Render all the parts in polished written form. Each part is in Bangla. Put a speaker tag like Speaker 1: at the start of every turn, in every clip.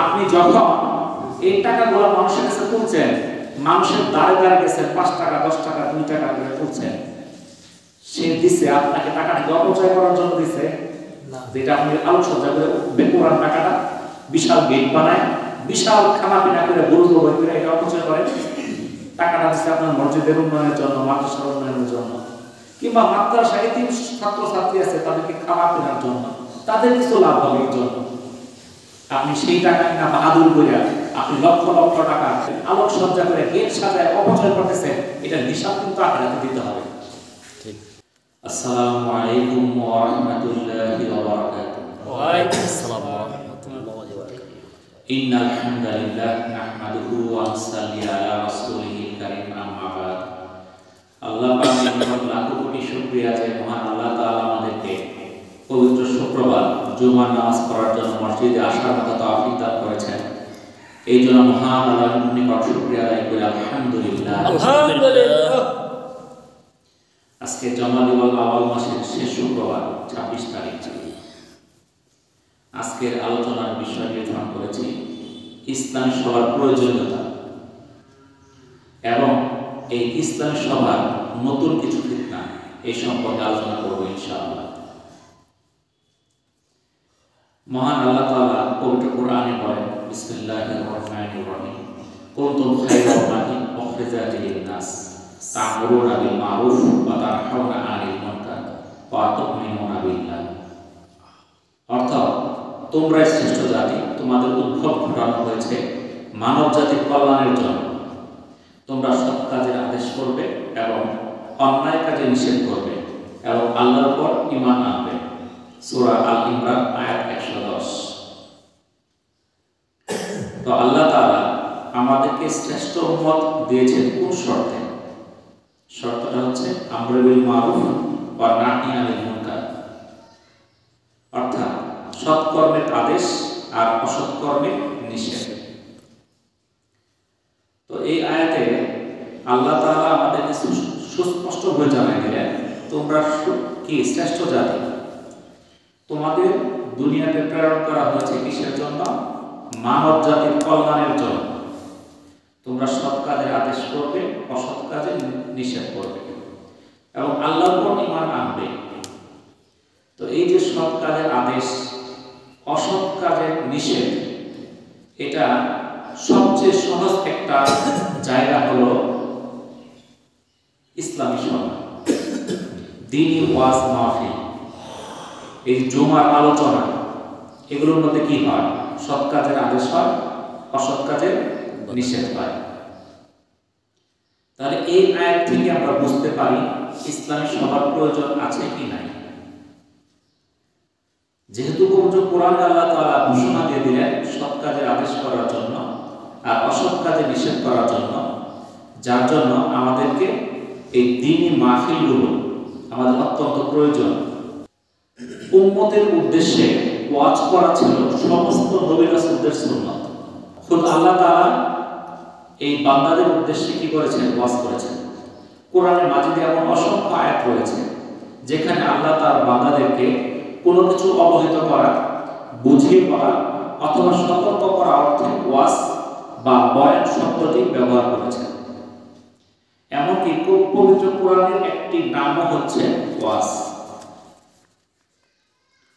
Speaker 1: আপনি যখন এই টাকাগুলো মানুষের কাছে তুলছেন, মানুষের দ্বারে দ্বারে গেছেন, 5 টাকা 10 টাকা 2 টাকা করে তুলছেন, সে দিছে আপনাকে টাকাটা অপচয় করার জন্য দিছে না, যেটা আপনি আলোচনা করে বেকুরান টাকাটা বিশাল গেট বানায়, বিশাল খানাপিনা করে গরু জবাই করে এটা অপচয় করে। টাকাটা দিচ্ছে আপনার মসজিদের উন্নয়নের জন্য, মাদ্রাসার উন্নয়নের জন্য, কিংবা মাদ্রাসায় এতিম ছাত্র ছাত্রী আছে তাদেরকে খাবার কেনার জন্য, তাদের কিছু লাভ হবে এর জন্য। আপনি সেই টাকা কিনা বাহাদুর করে আপনি লক্ষ লক্ষ টাকা আলোকসজ্জা করে গেট সাজায় অপচয় করতেছেন, এটা হিসাব কিন্তু আখিরাতে দিতে হবে। ঠিক। আসসালামু আলাইকুম ওয়া রাহমাতুল্লাহি ওয়া বারাকাতুহু। ওয়া আলাইকুম আসসালাম ওয়া রাহমাতুল্লাহি ওয়া বারাকাতুহু। ইন্নাল হামদালিল্লাহ নাহমাদুহু ওয়া নুসাল্লি আলা রাসূলিহিল কারীম, আম্মা বাদ। আল্লাহ পাকের লাখো কোটি শুকরিয়া যে মহান আল্লাহ তাআলা আমাদেরকে পবিত্র শুক্রবার জুমার নামাজ পড়ার জন্য মসজিদে আসার মতো তৌফিক দান করেছেন। এই জন্য মহান আল্লাহর নিকট শুকরিয়া আদায় করি, আলহামদুলিল্লাহ। আলহামদুলিল্লাহ। আজকে জমাদিউল আওয়াল মাসের শেষ শুক্রবার 26 তারিখ। আজকের আলোচনার বিষয় নির্ধারণ করেছি ইসলামী সভার প্রয়োজনীয়তা এবং এই ইসলামী সভার নতুন কিছু ফিতনা, এই সম্পর্কে আলোচনা করব ইনশাআল্লাহ। মহান আল্লাহ তাআলা পবিত্র কোরআনে বলেন, বিসমিল্লাহির রহমানির রহিম, কুনতুম খায়রা উম্মাতিন উখরিজাত লিন-নাস তা'মুরুনা বিল মা'রুফ ওয়া তানহাউনা 'আনিল মুনকার ওয়া তু'মিনুনা বিল্লাহ। অর্থাৎ তোমরা শ্রেষ্ঠ জাতি, তোমাদের উদ্ভব ঘটানো হয়েছে মানব জাতির কল্যাণের জন্য। তোমরা সৎ কাজের আদেশ করবে এবং অন্যায় কাজে নিষেধ করবে এবং আল্লাহর উপর ঈমান আনবে। সূরা আল ইমরান আয়াত 110। তো আল্লাহ তাআলা আমাদেরকে শ্রেষ্ঠ উম্মত দিয়েছেন কোন শর্তে? শর্তটা হচ্ছে আমরু বিল মারুফ ওয়া নাহyi আনিল মুনকার, অর্থাৎ সৎ কর্মের আদেশ আর অসৎ কর্মের নিষেধ। তো এই আয়াতে আল্লাহ তাআলা আমাদেরকে সুস্পষ্ট ভাবে জানাই দিলেন, তোমরা কি শ্রেষ্ঠ জাতি। তোমাদের দুনিয়াতে প্রেরণ করা হয়েছে কিসের জন্য? মানব জাতির কল্যাণের জন্য। তোমরা সৎ কাজের আদেশ করবে, অসৎ কাজে নিষেধ করবে এবং আল্লাহর উপর ঈমান আনবে। তো এই যে সৎ কাজের আদেশ, অসৎ কাজের নিষেধ, এটা সবচেয়ে সহজ একটা জায়গা হলো ইসলামী সভা, দ্বীনি ওয়াজ মাহফিল, এই জুমার আলোচনা, এগুলোর মধ্যে কি হয়? সৎ কাজের আদেশ হয়, অসৎ কাজের নিষেধ হয়। তাহলে এই আয়াত থেকে আমরা বুঝতে পারি ইসলামী সভার প্রয়োজন আছে কি নাই। যেহেতু পবিত্র কোরআনে আল্লাহ তাআলা ঘোষণা দিয়ে দিলেন সৎ কাজের আদেশ করার জন্য আর অসৎ কাজে নিষেধ করার জন্য, যার জন্য আমাদেরকে এই দ্বীনি মাহফিলগুলো আমাদের অত্যন্ত প্রয়োজন। উম্মতের উদ্দেশ্যে ওয়াজ করা ছিল সমস্ত নবী রাসূলদের সুন্নাত। খুদ আল্লাহ তাআলা এই বান্দাদের উদ্দেশ্যে কি করেছেন? ওয়াজ করেছেন। কোরআনে মাজিদে এমন অসংখ্য আয়াত রয়েছে যেখানে আল্লাহ তার বান্দাদেরকে কোনো কিছু অবহিত করা, বুঝিয়ে বলা অথবা সতর্ক করা অর্থে ওয়াজ বা বয়ান শব্দটি ব্যবহার করেছেন। এমনকি পবিত্র কোরআনের একটি নামও হচ্ছে ওয়াজ।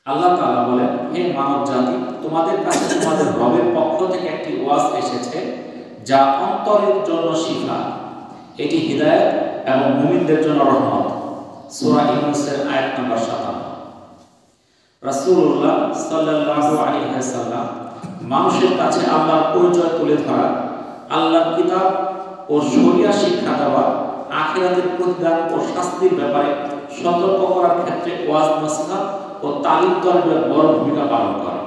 Speaker 1: আল্লাহ তাআলা বলেন, হে মানব জাতি, তোমাদের কাছে তোমাদের রবের পক্ষ থেকে একটি ওয়াজ এসেছে যা অন্তরের জন্য শিফা, এটি হিদায়াত এবং মুমিনদের জন্য রহমত। সূরা ইউনূসের আয়াত নম্বর 57। রাসূলুল্লাহ সাল্লাল্লাহু আলাইহি ওয়াসাল্লাম মানুষের কাছে আল্লাহর পরিচয় তুলে ধরা, আল্লাহর কিতাব ও শরিয়া শিক্ষা দেওয়া, আখিরাতের প্রতিদান ও শাস্তির ব্যাপারে সতর্ক করার ক্ষেত্রে ওয়াজ নসিহত ও তালিম তরবিয়ত বড় ভূমিকা পালন করে।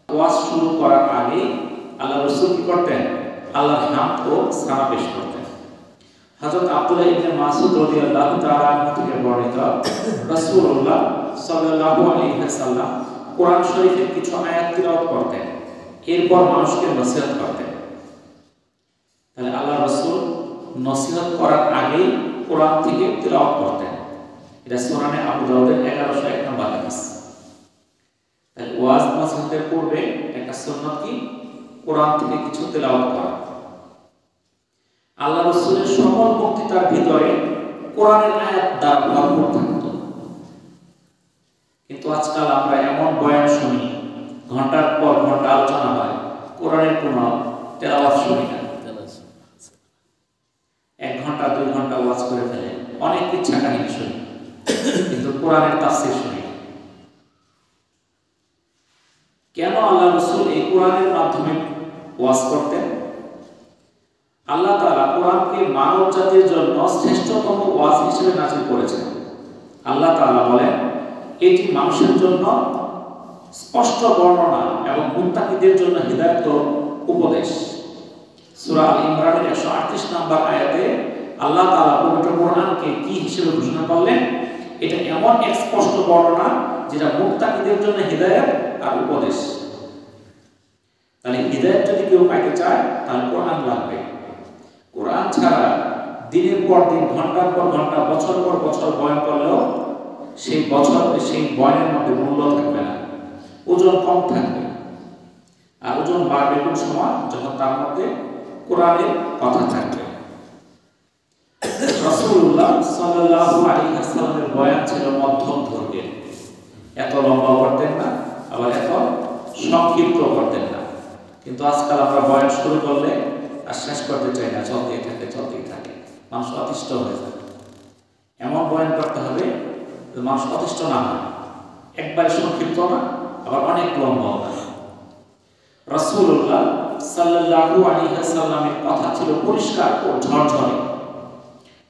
Speaker 1: ওয়াজ শুরু করার আগে আল্লাহ রাসূল কি করতেন? আল্লাহর হামদ ও সানা পেশ করতেন। হযরত আব্দুল্লাহ ইবনে মাসউদ রাদিয়াল্লাহু তাআলা আনহু থেকে বর্ণিত, রাসূলুল্লাহ সাল্লাল্লাহু আলাইহি ওয়াসাল্লাম কোরআন শরীফের কিছু আয়াত তিলাওয়াত করতেন, এরপর মানুষকে নসিহত করতেন। তাহলে আল্লাহ রাসূল নসিহত করার আগে কোরআন থেকে তিলাওয়াত করতেন। এটা সুনানে আবু দাউদের 1101 নম্বর হাদিস। তাহলে ওয়াজ নসিহতের পূর্বে একটা একটা সুন্নাত কি কোরআন থেকে কিছু তেলাওয়াত করা। আল্লাহ রাসূলের সকল বক্তৃতার ভিতরে কোরআনের আয়াত দ্বারা ভরপুর থাকত। কিন্তু আজকাল আমরা এমন বয়ান শুনি, ঘন্টার পর ঘন্টা আলোচনা হয়, কোরআনের কোনো তেলাওয়াত শুনি না। 1 ঘন্টা 2 ঘন্টা ওয়াজ করে ফেলে, অনেক ইচ্ছা কাহিনী শুনি, কিন্তু কোরআনের তাফসীর শুনি না। কেন আল্লাহ রাসূল এই কোরআনের মাধ্যমে ওয়াজ করতেন? আল্লাহ তাআলা কোরআনকে মানব জাতির জন্য শ্রেষ্ঠতম ওয়াজ হিসেবে নাযিল করেছেন। আল্লাহ তাআলা বলেন, এটি মানুষের জন্য স্পষ্ট বর্ণনা এবং মুত্তাকিদের জন্য হিদায়াত ও উপদেশ। সূরা আল ইমরানের 138 নম্বর আয়াতে আল্লাহ তাআলা পবিত্র কোরআনকে কি হিসেবে ঘোষণা করলেন? এটা এমন এক স্পষ্ট বর্ণনা যেটা মুত্তাকিদের জন্য হিদায়াত আর উপদেশ। তাহলে হিদায়াত যদি কেউ পাইতে চায় তাহলে কোরআন লাগবে। কোরআন ছাড়া দিনের পর দিন, ঘন্টার পর ঘন্টা, বছর পর বছর বয়ান করলেও সেই বয়ানের মধ্যে মূল্য থাকবে না, ওজন কম থাকবে। আর ওজন বাড়বে কোন সময়? যখন তার মধ্যে কোরআনের কথা থাকবে। রাসূলুল্লাহ সাল্লাল্লাহু আলাইহি ওয়াসাল্লামের বয়ান ছিল মধ্যম ধরনের, এত লম্বা করতেন না, আবার এত সংক্ষিপ্ত করতেন না। কিন্তু আজকাল আমরা বয়ান শুরু করলে আর শেষ করতে চাই না, চলতেই থাকে, মানুষ অতিষ্ঠ হয়ে যায়। এমন বয়ান করতে হবে যে মানুষ অতিষ্ঠ না হয়, একবারে সংক্ষিপ্ত না, আবার অনেক লম্বা না। রাসূলুল্লাহ সাল্লাল্লাহু আলাইহি ওয়াসাল্লামের কথা ছিল পরিষ্কার ও ঝরঝরে,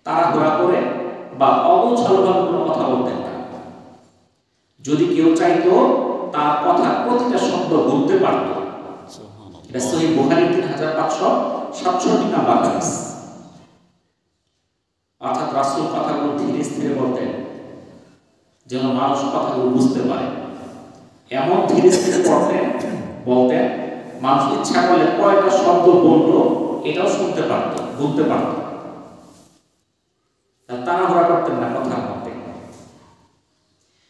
Speaker 1: তাড়াহুড়া করে বা অগোছালোভাবে কোনো কথা বলতেন না। যদি কেউ চাইতো তার কথা প্রতিটা শব্দ বলতে পারত। এটা সহিহ বুখারী 3567 নম্বর হাদিস। অর্থাৎ রাসূল কথাগুলো ধীরে ধীরে বলতেন যেন মানুষ কথাগুলো বুঝতে পারে। এমন ধীরে ধীরে বলতেন মানুষ ইচ্ছা করলে কয়টা শব্দ বলতো এটাও শুনতে পারত, বুঝতে পারত। তাড়াহুড়া করতেন না কথার মধ্যে।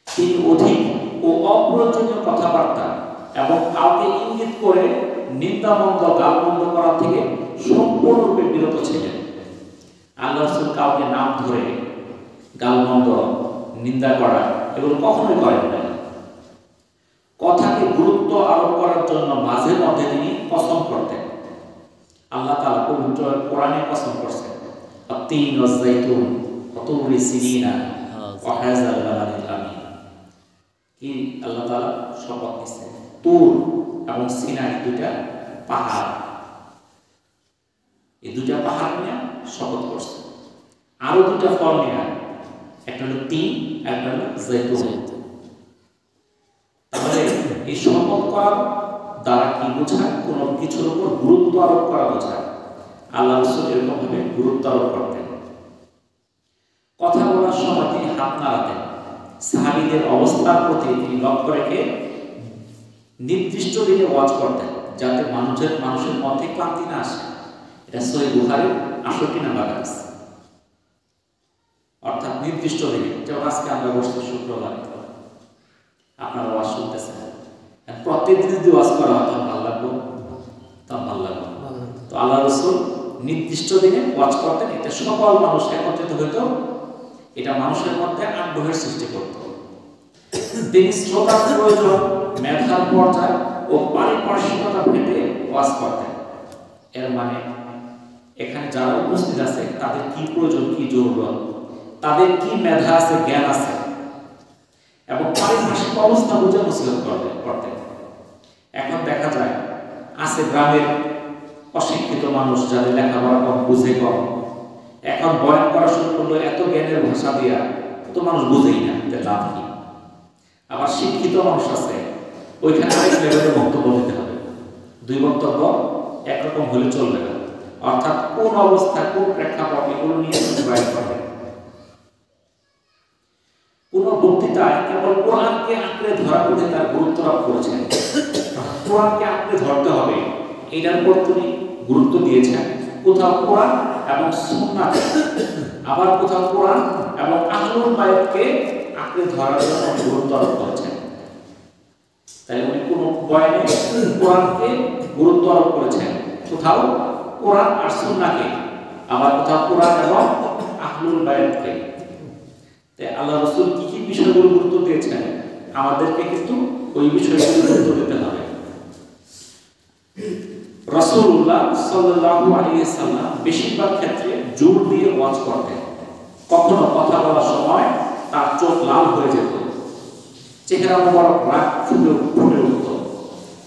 Speaker 1: তিনি অধিক ও অপ্রয়োজনীয় কথাবার্তা এবং কাউকে ইঙ্গিত করে নিন্দামন্দ গালমন্দ করা থেকে সম্পূর্ণরূপে বিরত ছিলেন। আল্লাহ রাসূল কাউকে নাম ধরে গালমন্দ, নিন্দা করা এগুলো কখনোই করেন না। কথাকে গুরুত্ব আরোপ করার জন্য মাঝে মধ্যে তিনি কসম করতেন। আল্লাহ তাআলা পবিত্র কোরআনে কসম করছেন, আত-তিন ওয়াজ-যাইতুন ওয়া তুরি সিনিনা ওয়া হাযাল বালাদিল আমিন। কি আল্লাহ তাআলা শপথ নিয়েছেন তুর এবং সিনাই, দুইটা পাহাড়, এই দুইটা পাহাড় নিয়ে শপথ করছে। আরো দুইটা ফল নিয়ে, একটা হলো তিন, একটা হলো যাইতুন। তাহলে এই শপথ করার দ্বারা কি বোঝায়? কোনো কিছুর উপর গুরুত্ব আরোপ করা বোঝায়। আল্লাহ রাসূল এরকম ভাবে গুরুত্ব আরোপ করতেন। কথা বলার সময় তিনি হাত নাড়াতেন। সাহাবীদের অবস্থার প্রতি তিনি লক্ষ্য রেখে নির্দিষ্ট দিনে ওয়াজ করতেন, যাতে মানুষের মধ্যে ক্লান্তি না আসে। এটা সহিহ বুখারী 68 নম্বর হাদিস। অর্থাৎ নির্দিষ্ট দিনে, যেমন আজকে আমরা বসছি শুক্রবার, আপনারা ওয়াজ শুনতেছেন, প্রত্যেকদিন যদি ওয়াজ করা হয় তখন ভালো লাগবে, তো আল্লাহ রাসূল নির্দিষ্ট দিনে ওয়াজ করতেন। এতে সকল মানুষ একত্রিত হইত, এটা মানুষের মধ্যে আগ্রহের সৃষ্টি করত। তিনি শ্রোতার প্রয়োজন, মেধার পর্যায় ও পারিপার্শ্বিকতা ভেদে ওয়াজ করতেন। এর মানে এখানে যারা উপস্থিত আছে তাদের কি প্রয়োজন, কি জরুরত, তাদের কি মেধা আছে, জ্ঞান আছে, এবং পারিপার্শ্বিক অবস্থা বুঝে নসিহত করতেন। এখন দেখা যায় আছে গ্রামের অশিক্ষিত মানুষ, যাদের লেখাপড়া কম, বুঝে কম, এখন বয়ান করা শুরু করলো এত জ্ঞানের ভাষা দিয়া, তো মানুষ বুঝেই না, লাভ কি। আবার শিক্ষিত মানুষ আছে, ওইখানে আরেক লেভেলের বক্তব্য দিতে হবে, দুই বক্তব্য একরকম হলে চলবে না। অর্থাৎ কোন অবস্থা, কোন প্রেক্ষাপট, এগুলো নিয়ে বয়ান করবে। কোন বক্তৃতায় কেবল কোরআনকে আঁকড়ে ধরা করে তার গুরুত্ব আরোপ করেছেন। কোরআনকে আঁকড়ে ধরতে হবে, এটার উপর তিনি গুরুত্ব দিয়েছেন। কোথাও কোরআন এবং সুন্নাত, আবার কোথাও কোরআন এবং আহলুল বায়তকে আঁকড়ে ধরার জন্য গুরুত্ব আরোপ করেছেন। তাই উনি কোন বয়ানে কোরআনকে গুরুত্ব আরোপ করেছেন, কোথাও কোরআন আর সুন্নাহকে, আবার কোথাও কোরআন এবং আহলুল বায়াতকে। তাই আল্লাহ রাসূল কি কি বিষয়গুলো গুরুত্ব দিয়েছেন, আমাদেরকে কিন্তু ওই বিষয়গুলো গুরুত্ব দিতে হবে। রাসূলুল্লাহ সাল্লাল্লাহু আলাইহি সাল্লাম বেশিরভাগ ক্ষেত্রে জোর দিয়ে ওয়াজ করতেন। কখনো কথা বলার সময় তার চোখ লাল হয়ে যেত, চেহারা মোবারক রাগ ফুটে উঠত,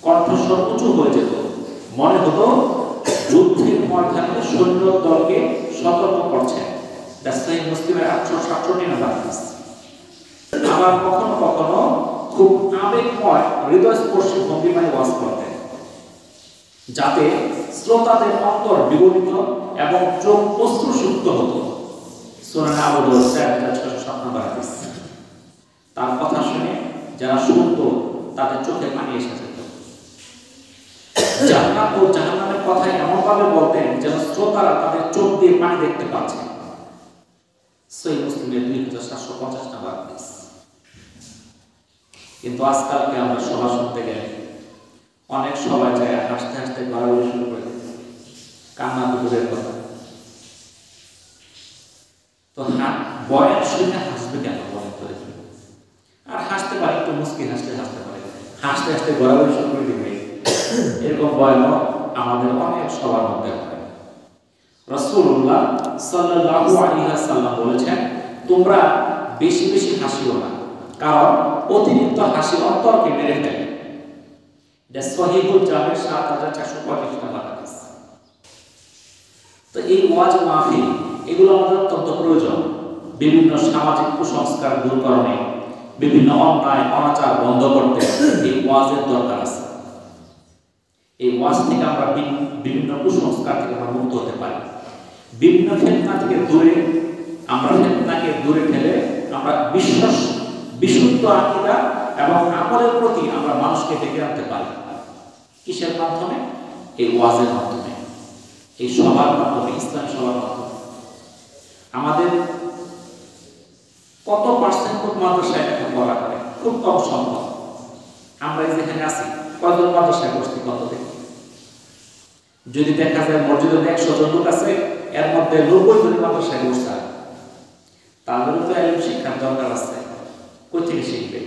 Speaker 1: কণ্ঠস্বর উঁচু হয়ে যেত, মনে হতো যুদ্ধের ময়দানে সৈন্য দলকে সতর্ক করছেন। সহিহ মুসলিমের 867 নম্বর হাদিস। আবার কখনো কখনো খুব আবেগময় হৃদয়স্পর্শী ভঙ্গিমায় ওয়াজ করতেন, যাতে শ্রোতাদের অন্তর বিগলিত এবং চোখ অশ্রুসিক্ত হতো। সুনান আবু দাউদ 4607 নম্বর হাদিস। তার কথা শুনে যারা শুনতো তাদের চোখে পানি এসে যেত। জান্নাত ও জাহান্নামের কথা এমন ভাবে বলতেন যেন শ্রোতারা তাদের চোখ দিয়ে পানি দেখতে পাচ্ছে। সহিহ মুসলিমের 2750 নম্বর হাদিস। কিন্তু আজকালকে আমরা সভা শুনতে গেলে অনেক সবাই যায় হাসতে হাসতে গড়াগড়ি শুরু করে, কান্না দুপুরের কথা। তো বয়ান শুনে হাসবে কেন বলেন তো? আর হাসতে পারে, একটু মুস্কি হাসতে হাসতে পারে, হাসতে হাসতে গড়াগড়ি শুরু করে দিবে। এরকম বয়ানও আমাদের অনেক সবার মধ্যে হয়। রাসূলুল্লাহ সাল্লাল্লাহু আলাইহি ওয়াসাল্লাম বলেছেন, তোমরা বেশি বেশি হাসিও না, কারণ অতিরিক্ত হাসি অন্তরকে মেরে ফেলে। এটা সহিহুল জামির 7435 নম্বর হাদিস। তো এই ওয়াজ মাহফিল এগুলো আমাদের অত্যন্ত প্রয়োজন। বিভিন্ন সামাজিক কুসংস্কার দূরকরণে, বিভিন্ন অন্যায় অনাচার বন্ধ করতে এই ওয়াজের দরকার আছে। এই ওয়াজ থেকে আমরা বিভিন্ন কুসংস্কার থেকে আমরা মুক্ত হতে পারি। বিভিন্ন ফিতনা থেকে ফিতনাকে দূরে ঠেলে আমরা বিশুদ্ধ আকীদা এবং আমলের প্রতি আমরা মানুষকে ডেকে আনতে পারি। কিসের মাধ্যমে? এই ওয়াজের মাধ্যমে, এই সবার মাধ্যমে, ইসলামী সবার মাধ্যমে। আমাদের কত পার্সেন্ট মাদ্রাসায় এখন পড়া করে? খুব কম সংখ্যক। আমরা যেখানে আছি কতজন মাদ্রাসায় বসছি কত দেখি? যদি দেখা যায় মসজিদে 100 জন লোক আছে, এর মধ্যে 90 জন মাদ্রাসায় বসছে, তাদেরও তো ইলম শিক্ষার দরকার আছে। কই থেকে শিখবে?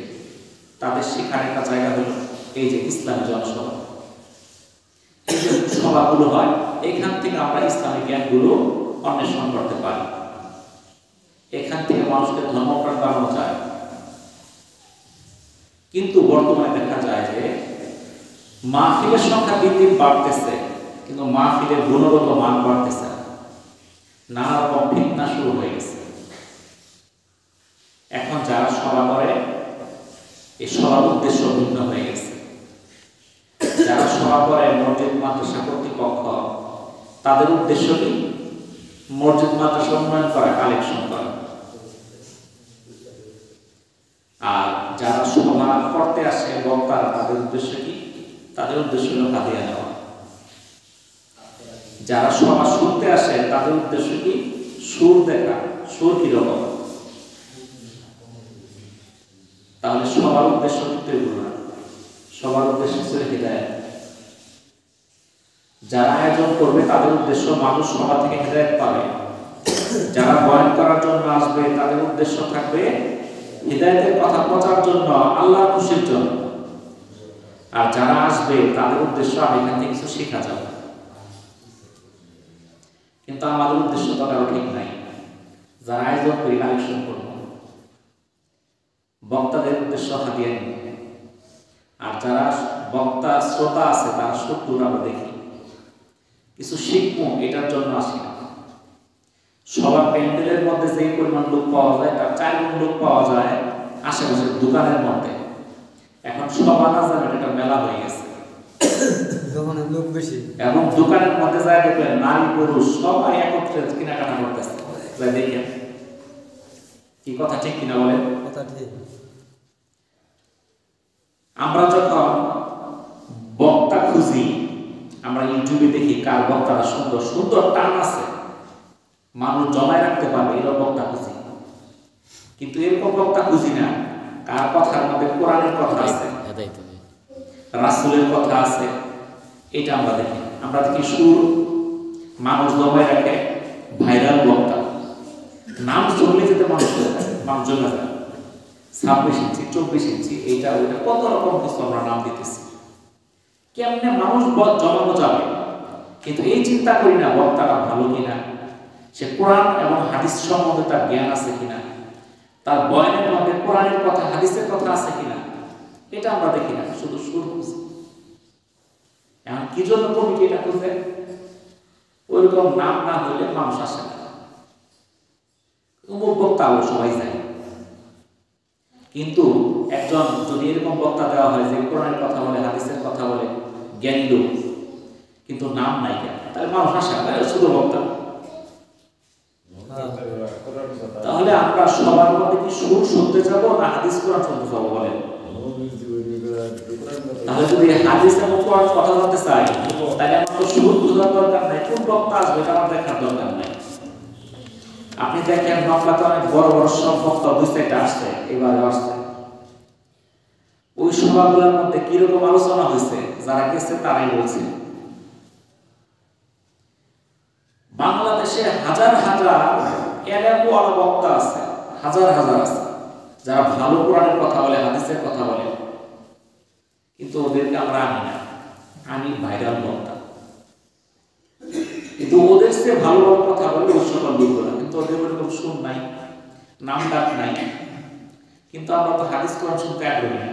Speaker 1: তাদের শেখার একটা জায়গা হলো এই যে ইসলামী জনসভা। এই যে সভাগুলো হয়, এখান থেকে আমরা ইসলামী জ্ঞানগুলো অন্বেষণ করতে পারি। এখান থেকে মানুষকে ধর্মপ্রাণ বানানো যায়। কিন্তু বর্তমানে দেখা যায় যে মাহফিলের সংখ্যা দিন দিন বাড়তেছে, কিন্তু মাহফিলের গুণগত মান বাড়তেছে না। নানা রকম ফিতনা শুরু হয়ে গেছে। এখন যারা সভা করে, এই সভার উদ্দেশ্য ভিন্ন হয়ে গেছে। যারা সভা করে মসজিদ মাদ্রাসা কর্তৃপক্ষ, তাদের উদ্দেশ্য কি? মসজিদ মাদ্রাসা উন্নয়ন করা, কালেকশন করা। আর যারা সভা করতে আসে বক্তারা, তাদের উদ্দেশ্য কি? তাদের উদ্দেশ্য হলো হাদিয়া নেওয়া। যারা সভা শুনতে আসে তাদের উদ্দেশ্য কি? সুর দেখা। সুর কিরকম? তাহলে সবার উদ্দেশ্য কিন্তু এগুলো না। সবার উদ্দেশ্য হচ্ছে হিদায়াত। যারা আয়োজন করবে তাদের উদ্দেশ্য মানুষ সভা থেকে হিদায়াত পাবে। যারা বয়ান করার জন্য আসবে তাদের উদ্দেশ্য থাকবে হিদায়াতের কথা প্রচার জন্য, আল্লাহর খুশির জন্য। আর যারা আসবে তাদের উদ্দেশ্য আমি এখান থেকে কিছু শেখা যাবে। কিন্তু আমাদের উদ্দেশ্য তো কারো ঠিক নাই। যারা আয়োজন করি কালেকশন করব, বক্তাদের উদ্দেশ্য হাদিয়া নিব। আর যারা বক্তা শ্রোতা আছে তারা সত্য আমরা দেখি, কিছু শিখবো এটার জন্য আসি না। সবার প্যান্ডেলের মধ্যে যে পরিমাণ লোক পাওয়া যায় তার 4 গুণ লোক পাওয়া যায় আশেপাশের দোকানের মধ্যে। এখন সবার আজান এটা মেলা হয়ে গেছে, দোকানের লোক বেশি, এবং দোকানের মধ্যে যায় দেখবেন নারী পুরুষ সবাই একত্রে কেনাকাটা করতেছে। দেখেন কি কথা ঠিক কিনা বলেন? কথা ঠিক। আমরা যখন বক্তা খুঁজি, আমরা ইউটিউবে দেখি কার বক্তারা সুন্দর সুন্দর টান আছে, মানুষ জমায় রাখতে পারবে, এরকম বক্তা খুঁজি। কিন্তু এরকম বক্তা খুঁজি না কার কথার মধ্যে কোরআনের কথা আছে, রাসূলের কথা আছে, এটা আমরা দেখি। আমরা দেখি সুর, মানুষ দমায় রাখে, ভাইরাল বক্তা, নাম শুনলে যেতে মানুষ জমে যায়, 26 ইঞ্চি 24 ইঞ্চি এইটা ওইটা কত রকম কিছু আমরা নাম দিতেছি। কেমনে মানুষ জমানো যাবে? কিন্তু এই চিন্তা করি না বক্তাটা ভালো কিনা, সে কোরআন এবং হাদিস সম্বন্ধে তার জ্ঞান আছে কিনা, তার বয়ানের মধ্যে কোরআনের কথা হাদিসের কথা আছে কিনা, এটা আমরা দেখি না, শুধু সুর খুঁজি। এখন কি জন্য কমিটি এটা খুঁজে? ওইরকম নাম না হইলে মানুষ আসে না, অমুক বক্তা হলো সবাই যায়। কিন্তু একজন যদি এরকম বক্তা দেওয়া হয় যে কোরআনের কথা বলে, হাদিসের কথা বলে, জ্ঞানী লোক, কিন্তু নাম নাই কেন, তাহলে মানুষ আসে না, শুধু বক্তা। তাহলে আমরা সবার মধ্যে কি সুর শুনতে যাবো না হাদিস কোরআন শুনতে যাবো বলেন? তাহলে যদি হাদিস এবং কোরআন কথা বলতে চাই, তাহলে আমার তো সুর বোঝার দরকার নাই, কোন বক্তা আসবে এটা আমার দেখার দরকার নাই। আপনি দেখেন বাংলাতে অনেক বড় বড় সব বক্তা বুঝতে আসছে, এবারে আসছে, ওই সভাগুলোর মধ্যে কিরকম আলোচনা হয়েছে, যারা গেছে তারাই বলছে। বাংলাদেশে হাজার হাজার এলাকাওয়ালা বক্তা আছে, হাজার হাজার আছে, যারা ভালো কোরআনের কথা বলে, হাদিসের কথা বলে, কিন্তু ওদেরকে আমরা আনি না, আনি ভাইরাল বক্তা। কিন্তু ওদের সে ভালো ভালো কথা বলে ওই সকল লোকগুলা, কিন্তু ওদের ওরকম সুর নাই, নাম ডাক নাই। কিন্তু আমরা তো হাদিস কোরআন শুনতে আগ্রহী না,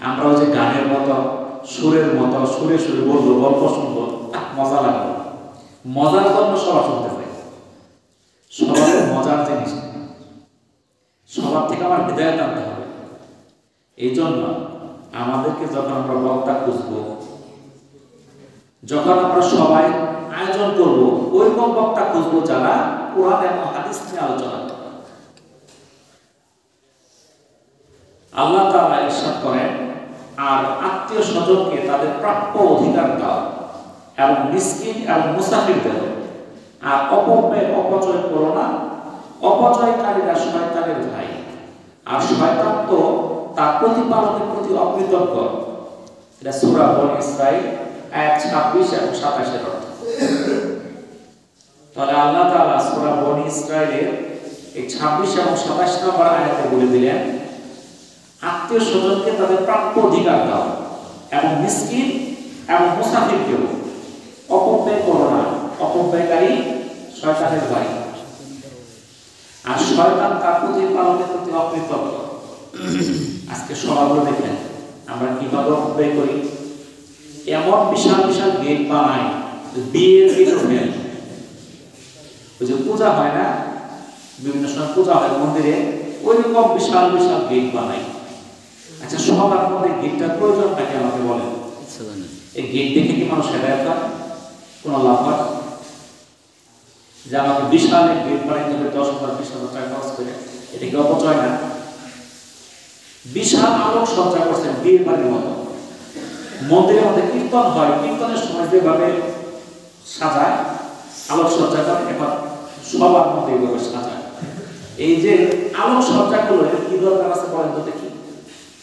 Speaker 1: আমরা ওই যে গানের মতো, সুরের মতো, সুরে সুরে বলবো, গল্প শুনবো, মজা লাগবে, মজার জন্য সবার শুনতে চাই। সবার মজার জিনিস, সবার থেকে আমার হৃদয় আনতে হবে। এই জন্য আমাদেরকে যখন আমরা বক্তা খুঁজবো, যখন আমরা সবাই আয়োজন করব, ওইরকম বক্তা খুঁজবো যারা কোরআন এবং হাদিস নিয়ে আলোচনা করে। আল্লাহ তাআলা ইরশাদ করেন, আর আত্মীয় স্বজনকে তাদের প্রাপ্য অধিকার দাও এবং মিসকিন এবং মুসাফিরদের, আর অপব্যয় অপচয় করো না, অপচয়কারীরা শয়তানের ভাই, আর শয়তান তো তার প্রতিপালকের প্রতি অকৃতজ্ঞ। এটা সূরা বনী ইসরাঈল আয়াত 26 এবং 27 এর অর্থ। তাহলে আল্লাহ তাআলা সূরা বনী ইসরাঈলের এই 26 এবং 27 নম্বর আয়াতে বলে দিলেন, আত্মীয় স্বজনকে তাদের প্রাপ্য অধিকার দাও এবং মিসকিন এবং মুসাফিরকেও অপব্যয় করো না, অপব্যয়কারী শয়তানের ভাই, আর শয়তান তার প্রতিপালকের প্রতি অকৃতজ্ঞ। আজকে সবাইগুলো দেখেন আমরা কিভাবে অপব্যয় করি। এমন বিশাল বিশাল গেট বানাই, বিয়ের গেটও ফেল, ওই যে পূজা হয় না, বিভিন্ন সময় পূজা হয় মন্দিরে, ওইরকম বিশাল বিশাল গেট বানাই। আচ্ছা, সবার মধ্যে গেটটার প্রয়োজনটাকে আমাকে বলেন। এই গেট দেখে কি মানুষ হেদায়েত পায়? কোনো লাভ হয়? যে আমাকে বিশাল এক গেট বানাইতে হবে 10,000 20,000 টাকা খরচ করে, এটা কি অপচয় না? বিশাল আলোক সজ্জা করছেন বিয়ের বাড়ির মতো, মন্দিরের মধ্যে কীর্তন হয়, কীর্তনের সময় যেভাবে সাজায় আলোক সজ্জা করে, এখন সবার মধ্যে এইভাবে সাজায়। এই যে আলোক সজ্জাগুলো, এটা কি দরকার আছে বলেন তো দেখি?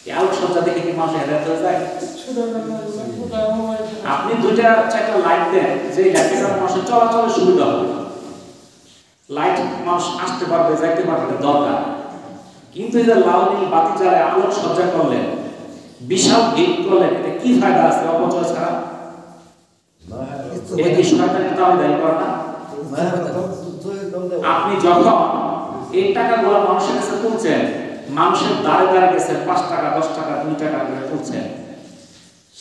Speaker 1: এই আলোক সজ্জা দেখে কি মানুষ হেদায়েত হয়ে যায়? আপনি 2-4টা লাইট দেন, যে লাইটের মানুষের চলাচলের সুবিধা হবে, লাইট মানুষ আসতে পারবে, যাইতে পারবে, দরকার। কিন্তু এই যে লাল নীল বাতি জ্বালায় আলোক সজ্জা করলেন, বিশাল গেট করলেন, এতে কি ফায়দা আছে অপচয় ছাড়া? এটা কি শয়তানের তাবেদারি করে না? আপনি যখন এই টাকাগুলো মানুষের কাছে তুলছেন, মানুষের দ্বারে দ্বারে গেছে 5 টাকা 10 টাকা 2 টাকা করে তুলছেন,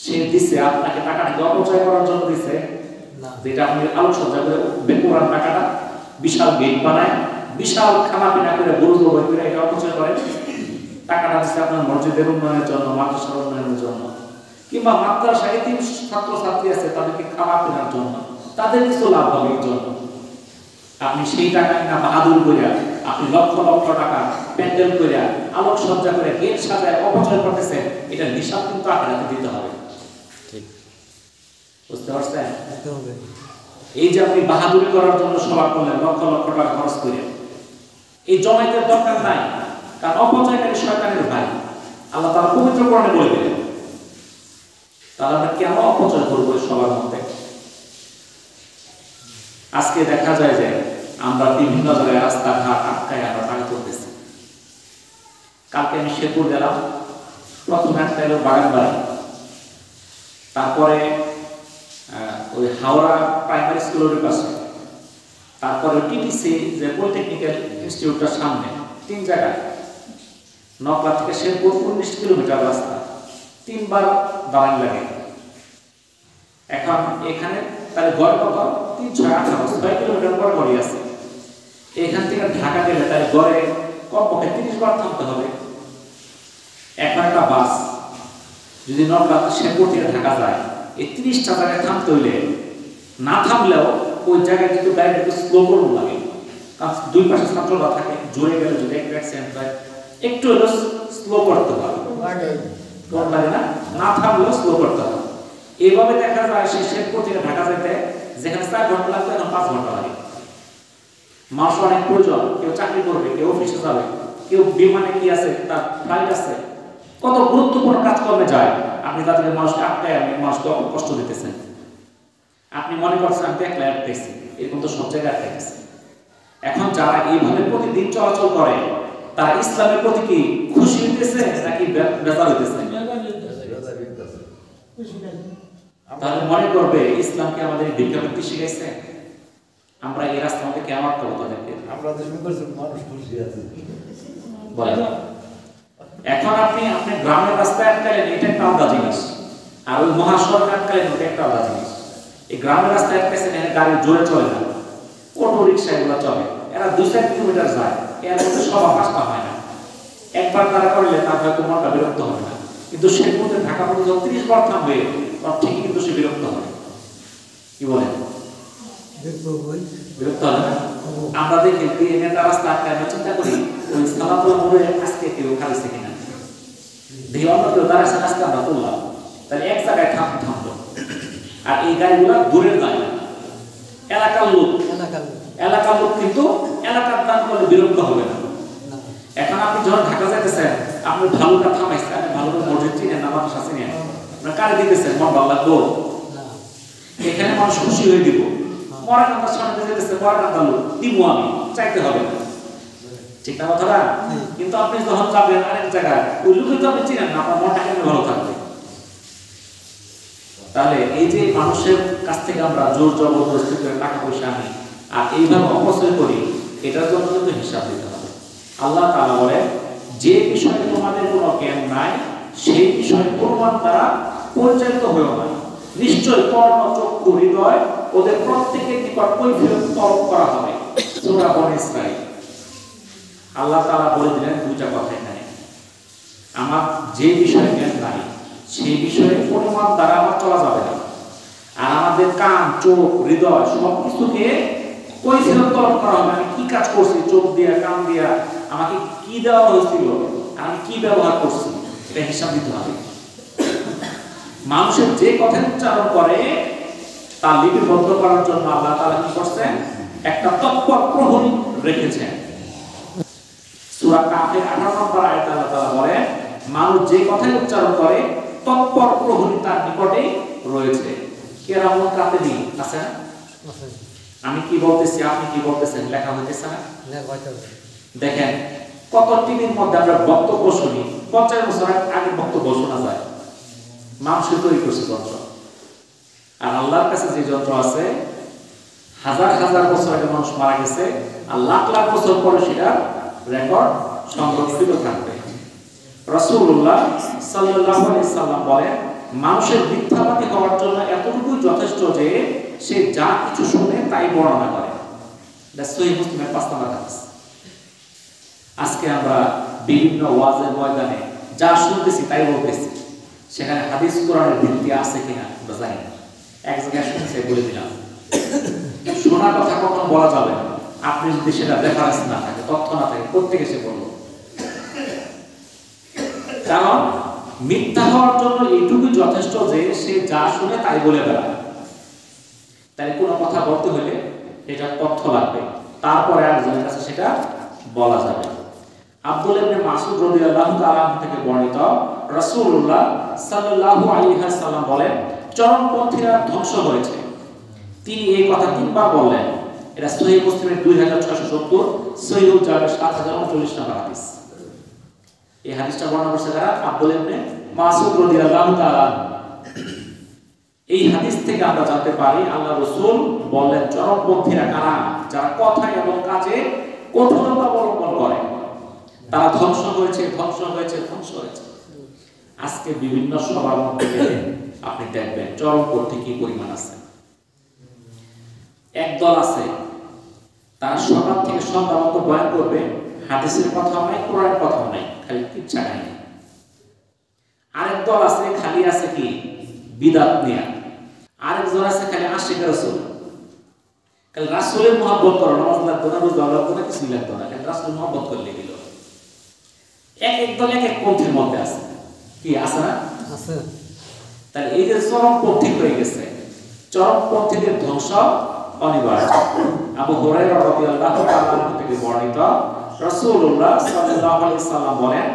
Speaker 1: সে দিছে আপনাকে টাকাটা অপচয় করার জন্য দিছে? যেটা আপনি আলোক সজ্জা করে বেকুরান টাকাটা বিশাল গেট বানায়, বিশাল খানা পিনা করে, গরু জবাই করে, এটা অপচয় করে? টাকাটা দিচ্ছে আপনার মসজিদের উন্নয়নের জন্য, মাদ্রাসার উন্নয়নের জন্য, কিংবা মাদ্রাসায় এতিম ছাত্র ছাত্রী আছে তাদেরকে খাওয়া কেনার জন্য, তাদের কিছু লাভ হবে এর জন্য। আপনি সেই টাকা না বাহাদুর করিয়া, আপনি লক্ষ লক্ষ টাকা প্যান্ডেল করিয়া, আলোক সজ্জা করে, গেট সাজায় অপচয় করতেছেন, এটা হিসাব কিন্তু আখিরাতে দিতে হবে। ঠিক বুঝতে পারছেন? এই যে আপনি বাহাদুরি করার জন্য সভা করলেন, লক্ষ লক্ষ টাকা খরচ করে, এই জমাইতের দরকার নাই, কারণ অপচয়কারী শয়তানের ভাই। আল্লাহ তাআলা পবিত্র কোরআনে বলে দিলেন, তাহলে আমরা কেন অপচয় করবো সবার মধ্যে? আজকে দেখা যায় যে আমরা বিভিন্ন জায়গায় রাস্তাঘাট আটকায় আমরা টাকা তুলতেছি। কালকে আমি শেরপুর গেলাম, প্রথমে একটা এলো বাগানবাড়ি, তারপরে ওই হাওড়া প্রাইমারি স্কুলের পাশে, তারপরে টিটিসি যে পলিটেকনিক্যাল ইনস্টিটিউটটার সামনে, 3 জায়গায়। নকলা থেকে শেরপুর 19 কিলোমিটার রাস্তা, 3 বার দাঁড়ান লাগে। এখন এখানে তাহলে গড় কত? 3, 6, 18, 6 কিলোমিটার পর গড়ি আছে। এখান থেকে ঢাকা গেলে তাহলে গড়ে কমপক্ষে 30 বার থামতে হবে। এখন একটা বাস যদি নকলা শেরপুর থেকে ঢাকা যায়, এই 30টা জায়গায় থামতে হইলে না থামলেও ওই জায়গায় কিন্তু গাড়ি একটু স্লো করুন লাগে, কারণ 2 পাশে ছাত্ররা থাকে, জোরে গেলে যদি একটু অ্যাক্সিডেন্ট হয় একটু হলো স্লো করতে হবে, লাগে না? না থামলেও স্লো করতে হবে। এইভাবে দেখা যায় সে শেরপুর থেকে ঢাকা যেতে যেখানে 4 ঘন্টা লাগবে এখন 5 ঘন্টা লাগে। মানুষ অনেক প্রয়োজন, কেউ চাকরি করবে, কেউ অফিসে যাবে, কেউ বিমানে কি আছে তার ফ্লাইট আছে, কত গুরুত্বপূর্ণ কাজকর্মে যায়। আপনি তাদেরকে মানুষকে আটকায় মানুষকে কষ্ট দিতেছেন। আপনি মনে করছেন আমি একলা আটকাইছি, এরকম তো সব জায়গায় আটকাইছে। এখন যারা এইভাবে প্রতিদিন চলাচল করে তারা ইসলামের প্রতি কি খুশি হইতেছে নাকি বেজার হইতেছে? তাহলে মনে করবে ইসলামকে আমাদের ভিক্ষাবৃত্তি শিখাইছে। আমরা এই রাস্তার মধ্যে কেমন আটকাবো তাদেরকে? এখন আপনি গ্রামের রাস্তায় আটকালেন, এটা একটা আলাদা জিনিস, আর ওই মহাসড়কে আটকালেন, ওটা একটা আলাদা জিনিস। এই গ্রামের রাস্তায় আটকাইছেন, এখানে গাড়ি জোরে চলে না, অটো রিক্সা এগুলো চলে, এরা 2-4 কিলোমিটার যায়, এর মধ্যে সবার কাজটা হয় না। একবার তারা করলে তার হয়তো মনটা বিরক্ত হবে না, কিন্তু সে মধ্যে ঢাকা মধ্যে যখন 30 বার থামবে তখন ঠিকই কিন্তু সে বিরক্ত হবে। কি বলেন? বিরক্ত হবে না? আমরা দেখি নেতা রাস্তা আটকায়, আমরা চিন্তা করি ওই সালাতুল মোড়ে আজকে কেউ খাইছে কিনা, দেখি অন্য কেউ দাঁড়াচ্ছে, আজকে আমরা তুললাম, তাহলে এক জায়গায় থামলো। আর এই গাড়িগুলো দূরের যায় না, এলাকার লোক কিন্তু এলাকার দান করলে বিরক্ত হবে না। এখন আপনি যখন ঢাকা যাইতেছেন, আপনি ভালুকা থামাইছেন, আপনি ভালুকা মসজিদ চিনেন না, মানুষ আছে নিয়ে আপনার কারে দিতেছেন, মন ভালো লাগবো? এখানে মানুষ খুশি হয়ে দিব। মরাকান্দার সামনে যেতেছে, মরাকান্দা লোক দিব আমি, চাইতে হবে না, ঠিক না কথাটা? কিন্তু আপনি যখন যাবেন আরেক জায়গায়, ওই লোকই তো আপনি চিনেন না, আপনার মনটা কেমন ভালো থাকবে? তাহলে এই যে মানুষের কাছ থেকে আমরা জোর জবরদস্তি করে টাকা পয়সা আনি আর এইভাবে অপচয় করি, এটার জন্য কিন্তু হিসাব দিতে হবে। আল্লাহ তাআলা বলেন, যে বিষয়ে তোমাদের কোনো জ্ঞান নাই সেই বিষয়ে প্রমাণ দ্বারা পরিচালিত হয়েও না। নিশ্চয় কর্ণ, চক্ষু, হৃদয় ওদের প্রত্যেকের নিকট কৈফিয়ত তলব করা হবে। সূরা বনী ইসরাঈল। আল্লাহ তাআলা বলে দিলেন 2টা কথা এখানে, আমার যে বিষয়ে জ্ঞান নাই সেই বিষয়ে প্রমাণ দ্বারা আমার চলা যাবে না। আর আমাদের কান, চোখ, হৃদয় সব কিছুকে কৈফিয়ত তলব করা হবে। আমি কি কাজ করছি, চোখ দিয়া, কান দিয়া, আমাকে কি দেওয়া হয়েছিল, আমি কি ব্যবহার করছি, এটা হিসাব দিতে হবে। মানুষের যে কথা উচ্চারণ করে তা লিপিবদ্ধ করার জন্য আল্লাহ তাআলা কি করছেন? একটা তৎপর প্রহরী রেখেছেন। সূরা কাফের 18 নম্বর আয়াতে আল্লাহ তাআলা বলেন, মানুষ যে কথাই উচ্চারণ করে তৎপর প্রহরী তার নিকটে রয়েছে। কিরামুন কাতিবিন আছে না? আমি কি বলতেছি, আপনি কি বলতেছেন, লেখা হইতেছে না? দেখেন কত টিভির মধ্যে আমরা বক্তব্য শুনি, 50 বছর আগে বক্তব্য শোনা যায়। মানুষের তৈরি করছে যন্ত্র, আর আল্লাহর কাছে যে যন্ত্র আছে, হাজার হাজার বছর আগে মানুষ মারা গেছে, আর লাখ লাখ বছর পরে সেটা রেকর্ড সংরক্ষিত থাকবে। রাসূলুল্লাহ সাল্লাল্লাহু আলাইহি সাল্লাম বলেন, মানুষের মিথ্যাবাদী হওয়ার জন্য এতটুকুই যথেষ্ট যে সে যা কিছু শুনে তাই বর্ণনা করে। এটা সহিহ মুসলিমের 5 নম্বর হাদিস। আজকে আমরা বিভিন্ন ওয়াজের ময়দানে যা শুনতেছি তাই বলতেছি, সেখানে হাদিস কোরআনের ভিত্তি আছে কিনা আমরা জানি না। এক জায়গায় শুনছে বলে দিলাম, শোনা কথা কখনো বলা যাবে না আপনি যদি সেটা রেফারেন্স না থাকে, তথ্য না থাকে, প্রত্যেকে সে বলল। কারণ মিথ্যা হওয়ার জন্য এইটুকুই যথেষ্ট যে সে যা শুনে তাই বলে বেড়ায়। তাই কোনো কথা বলতে হলে এটা তথ্য লাগবে, তারপরে একজনের কাছে সেটা বলা যাবে। আব্দুল্লাহ ইবনে মাসউদ রাদিয়াল্লাহু তাআলা থেকে বর্ণিত, রাসূলুল্লাহ সাল্লাল্লাহু আলাইহি ওয়াসাল্লাম বলেন চরমপন্থীরা ধ্বংস হয়েছে। তিনি এই কথা তিনবার বললেন। এটা সহিহ মুসলিমের 2670, সহিহুল জামির 7039 নম্বর হাদিস। এই হাদিসটা বর্ণনা করেছে যারা আব্দুল্লাহ ইবনে মাসউদ রাদিয়াল্লাহু তাআলা। এই হাদিস থেকে আমরা জানতে পারি আল্লাহ রাসূল বললেন চরমপন্থীরা কারা, যারা কথা এবং কাজে কঠোরতা অবলম্বন করে তারা ধ্বংস হয়েছে, ধ্বংস হয়েছে, ধ্বংস হয়েছে। আজকে বিভিন্ন সবার মধ্যে গেলে আপনি দেখবেন চরমপন্থী কি পরিমাণ আছে। একদল আছে তারা সকাল থেকে সন্ধ্যা মতো বয়ান করবে, হাদিসের কথাও নাই, কোরআনের কথাও নাই, খালি কিচ্ছা কাহিনী। আরেক দল আছে খালি আছে কি বিদআত নিয়ে, আরেকজন আছে খালি আশিক রাসূল, খালি রাসূলের মহব্বত করো, নামাজ লাগতো না, রোজা লাগতো না, কিছু লাগতো না, খালি রাসূলের মহব্বত করলে গেল। এক দল এক পন্থীর মধ্যে আছে, কি আছে না? আছে। তাহলে এই যে চরমপন্থী হয়ে গেছে, চরমপন্থীদের ধ্বংস অনিবার্য। আবু হুরায়রা রাদিয়াল্লাহু তাআলা থেকে বর্ণিত রাসূলুল্লাহ সাল্লাল্লাহু আলাইহি সাল্লাম বলেন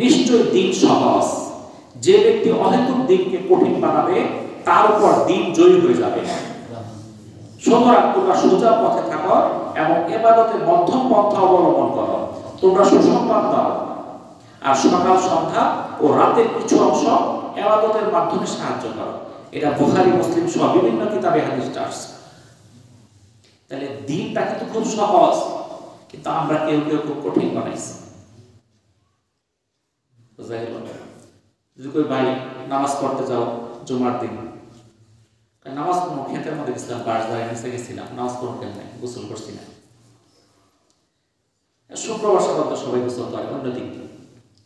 Speaker 1: নিশ্চয় দিন সহজ, যে ব্যক্তি অহেতুক দিনকে কঠিন বানাবে তার উপর দিন জয়ী হয়ে যাবে। সুতরাং তোমরা সোজা পথে থাকো এবং ইবাদতের মধ্যম পন্থা অবলম্বন করো। তোমরা সুসংবাদ দাও আর সকাল সন্ধ্যা ও রাতের কিছু অংশ ইবাদতের মাধ্যমে সাহায্য করো। এটা বুখারী মুসলিম সহ বিভিন্ন কিতাবে হাদিসটা আসছে। তাহলে দিনটা কিন্তু খুব সহজ, কিন্তু আমরা কেউ কেউ খুব কঠিন বানাইছি। বুঝা গেল? যদি কই ভাই নামাজ পড়তে যাও জুমার দিন, নামাজ পড়ো, ক্ষেতের মধ্যে গেছিলাম, বাসধারে নিচে গেছিলাম, নামাজ পড়ো কেন নাই, গোসল করছি না। শুক্রবার সকাল তো সবাই গোসল করে, অন্যদিন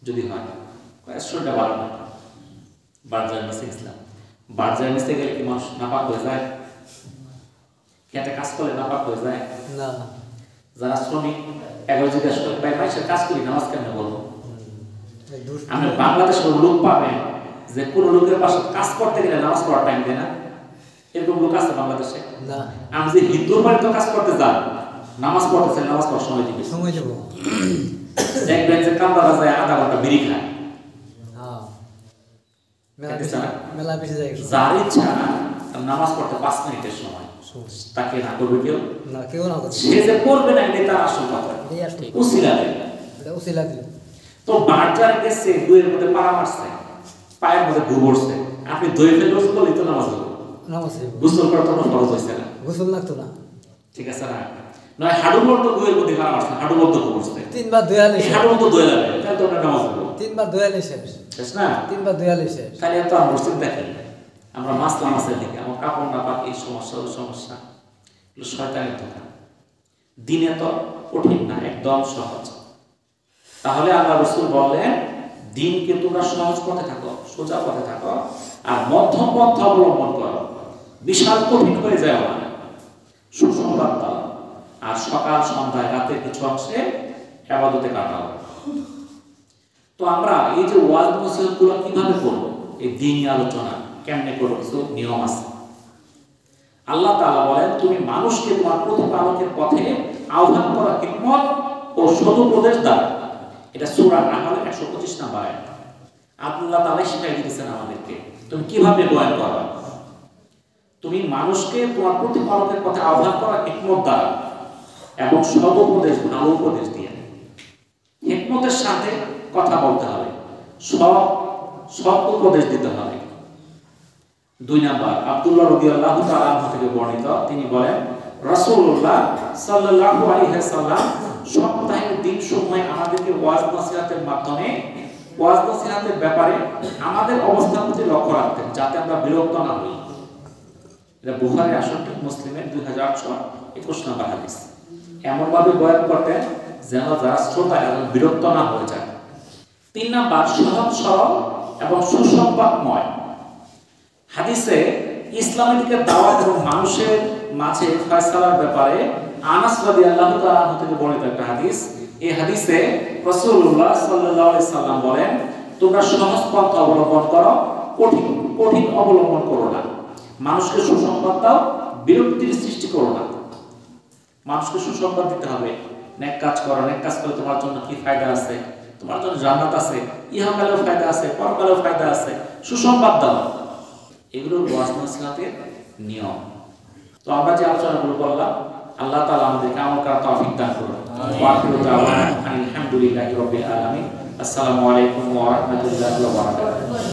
Speaker 1: যদি হয় শরীরটা ভালো না, বারজার নিচে গেছিলাম, বারজার নিচে গেলে কি মানুষ নাপাক হয়ে যায়? খেতে কাজ করলে নাপাক হয়ে যায় না? যারা শ্রমিক একবার জিজ্ঞাসা করে ভাই ভাই কাজ করি নামাজ কেমনে বলবো? আমরা বাংলাদেশের লোক পাবেন যে কোন লোকের পাশে কাজ করতে গেলে নামাজ পড়ার টাইম দেয় না, এরকম লোক আছে বাংলাদেশে না? আমি যে হিন্দুর বাড়িতে কাজ করতে যাই, নামাজ পড়তে চাই, নামাজ পড়ার সময় দিবি, সময় দেব। দেখবেন যে কামরা যায় আধা ঘন্টা বিড়ি খায়, মেলা বেশি যায়। যার ইচ্ছা নামাজ পড়তে 5 মিনিটের সময়, তাকে না করবে কেউ না, কেউ না করবে। সে যে করবে না এটা তার আসল কথা, উসিলা দেয়, এটা উসিলা দিল। তো বারজার গেছে দুয়ের মধ্যে পাড়া মারছে, পায়ের মধ্যে ঘু পড়ছে, আপনি দই ফেলে গোসল করলে তো নামাজ হবে, নামাজ গোসল করা তো ফরজ হইছে না, গোসল লাগতো না, ঠিক আছে না? নয় হাড়ু বলতো দুয়ের মধ্যে পাড়া মারছে, হাড়ু বলতো ঘু পড়ছে, 3 বার দয়ালে হাড়ু বলতো দয়া লাগে, তাহলে তো আমরা নামাজ হবে, 3 বার দয়ালে শেষ, শেষ না? 3 বার দয়ালে শেষ। তাহলে তো আমরা মসজিদ দেখেন, আমরা মাসলা মাসের দিকে আমার কাপড় না পাক, এই সমস্যা ওই সমস্যা, এগুলো শয়তানের ধোঁকা। দিনে তো কঠিন না, একদম সহজ। তাহলে আল্লাহ রাসূল বললেন দিনকে তোমরা সহজ পথে থাকো, সোজা পথে থাকো আর মধ্যম পথ অবলম্বন করো, বিশাল কঠিন হয়ে যায় না, সুসংবাদ দাও আর সকাল সন্ধ্যায় রাতের কিছু অংশে ইবাদতে কাটাও। তো আমরা এই যে ওয়াজ নসিহতগুলো কিভাবে করব, এই দিন আলোচনা কেমনে করব, কিছু নিয়ম আছে। আল্লাহ তাআলা বলেন তুমি মানুষকে তোমার প্রতিপালকের পথে আহ্বান করা হিকমত ও সদুপদেশ দাও। এটা সূরা নাহল 125 নম্বর আয়াত। আল্লাহ তাআলা শিখাই দিয়েছেন আমাদেরকে তুমি কিভাবে বয়ান করবে। তুমি মানুষকে তোমার প্রতিপালকের পথে আহ্বান করা হিকমত দ্বারা এবং সদুপদেশ, ভালো উপদেশ দিয়ে। হিকমতের সাথে কথা বলতে হবে, সৎ উপদেশ দিতে হবে। 2 নাম্বার আব্দুল্লাহ রাদিয়াল্লাহু তাআলা থেকে বর্ণিত, তিনি বলেন রাসূলুল্লাহ সাল্লাল্লাহু আলাইহি ওয়াসাল্লাম সপ্তাহের দিন সময় আমাদেরকে ওয়াজ নসিহতের মাধ্যমে ওয়াজ নসিহতের ব্যাপারে আমাদের অবস্থার প্রতি লক্ষ্য রাখতেন, যাতে আমরা বিরক্ত না হই। এটা বুখারী 68, মুসলিমের 2821 নম্বর হাদিস। এমন ভাবে বয়ান করতেন যেন যারা শ্রোতা এবং বিরক্ত না হয়ে যায়। 3 নাম্বার সহজ সরল এবং সুসংবাদময়। হাদিসে ইসলামের দিকে দাওয়াত এবং মানুষের মাঝে ফয়সালার ব্যাপারে আনাস রাদিয়াল্লাহু তাআলা থেকে বর্ণিত একটা হাদিস। এই হাদিসে রাসূলুল্লাহ সাল্লাল্লাহু আলাইহি সাল্লাম বলেন তোমরা সহজ পথ অবলম্বন করো, কঠিন অবলম্বন করো না। মানুষকে সুসংবাদ দাও, বিরক্তির সৃষ্টি করো না। মানুষকে সুসংবাদ দিতে হবে, নেক কাজ করো, নেক কাজ করলে তোমার জন্য কি ফায়দা আছে, তোমার জন্য জান্নাত আছে, ইহকালেও ফায়দা আছে, পরকালেও ফায়দা আছে, সুসংবাদ দাও। এগুলো ওয়াজ নসিহতের নিয়ম। তো আমরা যে আলোচনাগুলো করলাম, আল্লাহ তাআলা আমাদেরকে আমল করার তৌফিক দান করুন। ওয়া আখিরু দাওয়ানা আলহামদুলিল্লাহি রাব্বিল আলামিন। আসসালামু আলাইকুম ওয়া রাহমাতুল্লাহি ওয়া বারাকাতুহু।